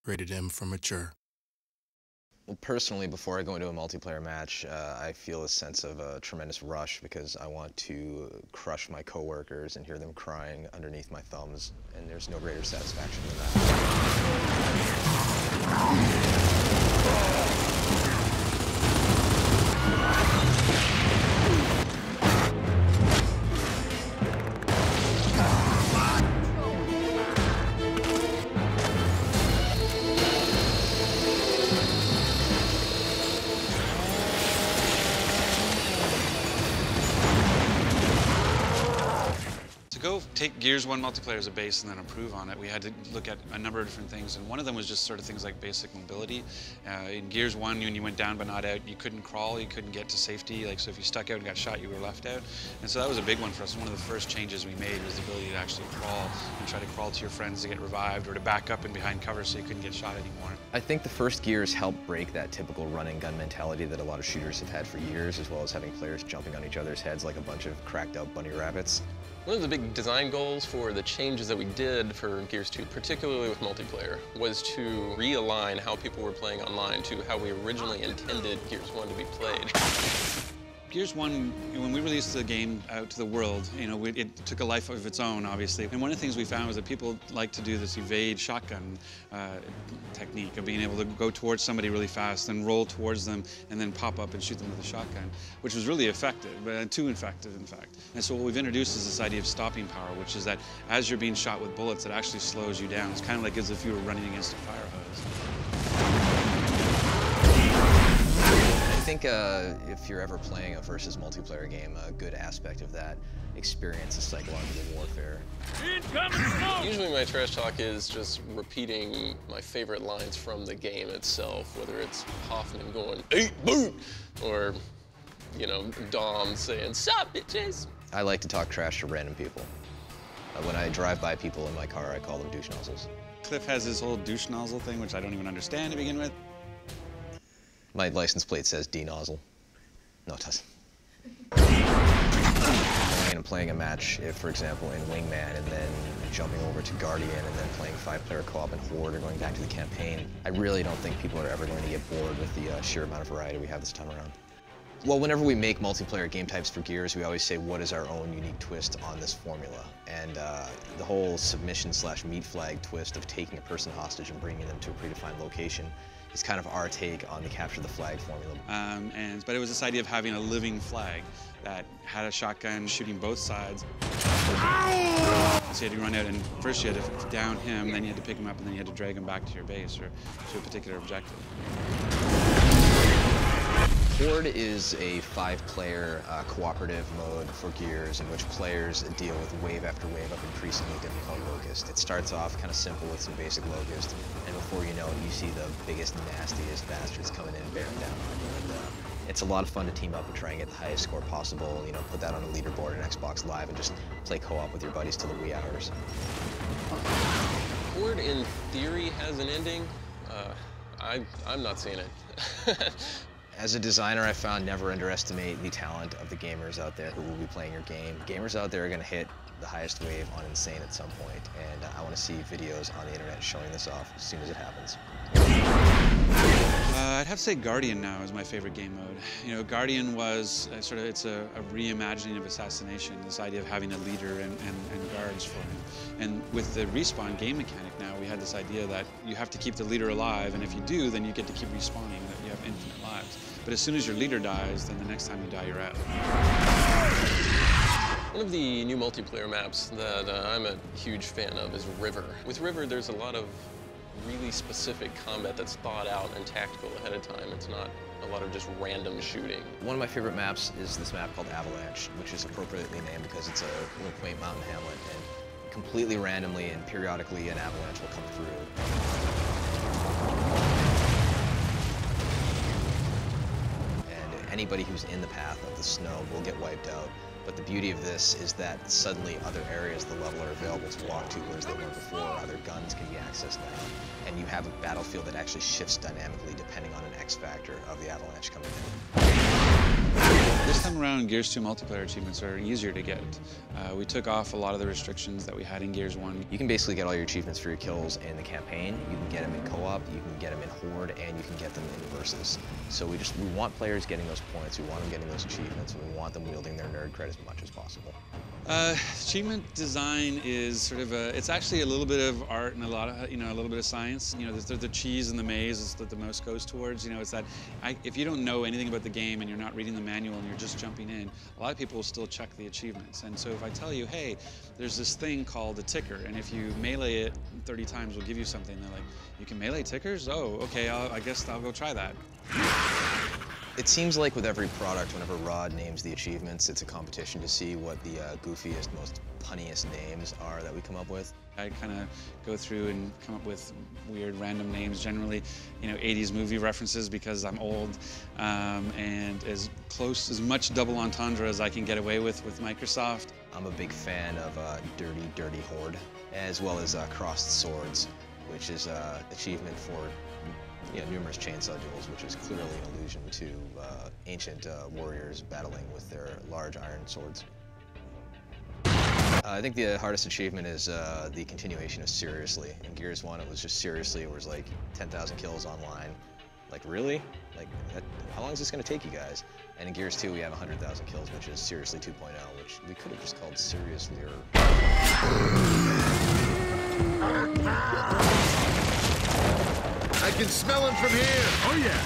Rated M for mature. Well, personally, before I go into a multiplayer match, I feel a sense of a tremendous rush because I want to crush my coworkers and hear them crying underneath my thumbs, and there's no greater satisfaction than that. Go take Gears 1 multiplayer as a base and then improve on it, we had to look at a number of different things, and one of them was just sort of things like basic mobility. In Gears 1, when you went down but not out, you couldn't crawl, you couldn't get to safety, so if you stuck out and got shot, you were left out. And so that was a big one for us. One of the first changes we made was the ability to actually crawl and try to crawl to your friends to get revived or to back up and behind cover so you couldn't get shot anymore. I think the first Gears helped break that typical run-and-gun mentality that a lot of shooters have had for years, as well as having players jumping on each other's heads like a bunch of cracked-out bunny rabbits. One of the big design goals for the changes that we did for Gears 2, particularly with multiplayer, was to realign how people were playing online to how we originally intended Gears 1 to be played. Gears 1, when we released the game out to the world, it took a life of its own, obviously. And one of the things we found was that people like to do this evade shotgun technique of being able to go towards somebody really fast and roll towards them and then pop up and shoot them with a shotgun, which was really effective, but too effective, in fact. And so what we've introduced is this idea of stopping power, which is that as you're being shot with bullets, it actually slows you down. It's kind of like as if you were running against a fire hose. I think if you're ever playing a versus multiplayer game, a good aspect of that experience is psychological warfare. Usually my trash talk is just repeating my favorite lines from the game itself, whether it's Hoffman going, "Eat boot!" or, Dom saying, "Sup, bitches!" I like to talk trash to random people. When I drive by people in my car, I call them douche nozzles. Cliff has this whole douche nozzle thing, which I don't even understand to begin with. My license plate says D-nozzle. No, it doesn't. I'm playing a match, if, for example, in Wingman, and then jumping over to Guardian, and then playing 5-player co-op in Horde, or going back to the campaign. I really don't think people are ever going to get bored with the sheer amount of variety we have this time around. Well, whenever we make multiplayer game types for Gears, we always say, what is our own unique twist on this formula? And the whole submission/meat flag twist of taking a person hostage and bringing them to a predefined location is kind of our take on the capture the flag formula. But it was this idea of having a living flag that had a shotgun shooting both sides. So you had to run out, and first you had to down him, then you had to pick him up, and then you had to drag him back to your base or to a particular objective. Horde is a 5-player cooperative mode for Gears in which players deal with wave after wave of increasingly difficult Locust. It starts off kind of simple with some basic Locust, and before you know it, you see the biggest, nastiest bastards coming in and bearing down on you. And it's a lot of fun to team up and try and get the highest score possible, put that on a leaderboard in Xbox Live and just play co-op with your buddies till the wee hours. Horde, in theory, has an ending. I'm not seeing it. As a designer, I found never underestimate the talent of the gamers out there who will be playing your game. Gamers out there are going to hit the highest wave on Insane at some point, and I want to see videos on the internet showing this off as soon as it happens. I'd have to say Guardian now is my favorite game mode. Guardian was it's a reimagining of assassination, this idea of having a leader and guards for him. And with the respawn game mechanic now, we had this idea that you have to keep the leader alive, and if you do, then you get to keep respawning, that you have infinite lives. But as soon as your leader dies, then the next time you die, you're out. One of the new multiplayer maps that I'm a huge fan of is River. With River, there's a lot of really specific combat that's thought out and tactical ahead of time. It's not a lot of just random shooting. One of my favorite maps is this map called Avalanche, which is appropriately named because it's a little quaint mountain hamlet, and completely randomly and periodically an avalanche will come through. And anybody who's in the path of the snow will get wiped out. But the beauty of this is that suddenly other areas of the level are available to walk to, whereas they weren't before. Other guns can be accessed now. And you have a battlefield that actually shifts dynamically depending on an X factor of the avalanche coming in. This time around, Gears 2 multiplayer achievements are easier to get. We took off a lot of the restrictions that we had in Gears 1. You can basically get all your achievements for your kills in the campaign. You can get them in co-op, you can get them in horde, and you can get them in versus. So we want players getting those points, we want them getting those achievements, and we want them wielding their nerd cred as much as possible. Achievement design is sort of it's actually a little bit of art and a lot of, a little bit of science. There's the cheese and the maze is what the most goes towards. It's that if you don't know anything about the game and you're not reading the manual and you're just jumping in, a lot of people will still check the achievements. And so if I tell you, hey, there's this thing called a ticker, and if you melee it 30 times, we'll give you something. They're like, you can melee tickers? Oh, okay, I guess I'll go try that. It seems like with every product, whenever Rod names the achievements, it's a competition to see what the goofiest, most punniest names are that we come up with. I kind of go through and come up with weird random names, generally, 80s movie references because I'm old, and as much double entendre as I can get away with Microsoft. I'm a big fan of Dirty, Dirty Horde, as well as Crossed Swords, which is an achievement for numerous chainsaw duels, which is clearly an allusion to ancient warriors battling with their large iron swords. I think the hardest achievement is the continuation of Seriously. In Gears 1, it was just Seriously, it was like 10,000 kills online. Like, really? Like, how long is this going to take you guys? And in Gears 2, we have 100,000 kills, which is Seriously 2.0, which we could have just called Seriously or... I can smell him from here. Oh, yeah.